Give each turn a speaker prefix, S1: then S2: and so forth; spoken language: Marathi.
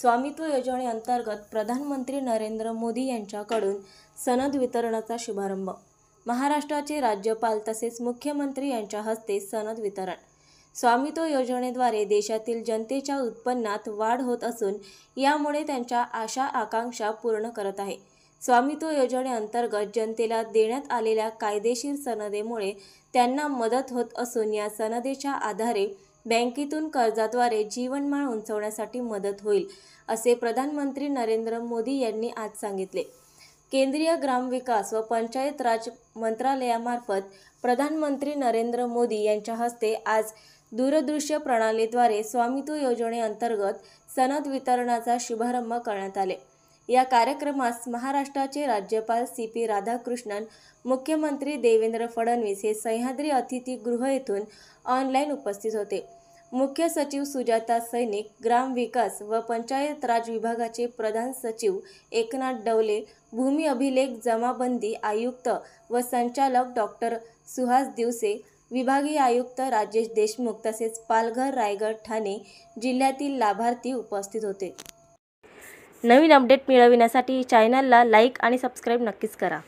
S1: स्वामित्व योजनेअंतर्गत प्रधानमंत्री नरेंद्र मोदी यांच्याकडून सनद वितरणाचा शुभारंभ। महाराष्ट्राचे राज्यपाल तसेच मुख्यमंत्री यांच्या हस्ते सनद वितरण। स्वामित्व योजनेद्वारे देशातील जनतेच्या उत्पन्नात वाढ होत असून यामुळे त्यांच्या आशा आकांक्षा पूर्ण करत आहे। स्वामित्व योजनेअंतर्गत जनतेला देण्यात आलेल्या कायदेशीर सनदेमुळे त्यांना मदत होत असून या सनदेच्या आधारे बँकेतून कर्जाद्वारे जीवनमान उंचावण्यासाठी मदत होईल, असे प्रधानमंत्री नरेंद्र मोदी यांनी आज सांगितले। केंद्रीय ग्रामविकास व पंचायत राज मंत्रालयामार्फत प्रधानमंत्री नरेंद्र मोदी यांच्या हस्ते आज दूरदृश्य प्रणालीद्वारे स्वामित्व योजनेअंतर्गत सनद वितरणाचा शुभारंभ करण्यात आले। या कार्यक्रमास महाराष्ट्राचे राज्यपाल CP राधाकृष्णन, मुख्यमंत्री देवेंद्र फडणवीस हे सह्याद्री अतिथीगृह येथून ऑनलाईन उपस्थित होते। मुख्य सचिव सुजाता सैनिक, ग्रामविकास व पंचायत राज विभागाचे प्रधान सचिव एकनाथ डवले, भूमी अभिलेख जमाबंदी आयुक्त व संचालक डॉक्टर सुहास दिवसे, विभागीय आयुक्त राजेश देशमुख तसेच पालघर, रायगड, ठाणे जिल्ह्यातील लाभार्थी उपस्थित होते। नवीन अपडेट मिळविण्यासाठी चॅनलला लाईक आणि सबस्क्राईब नक्कीच करा।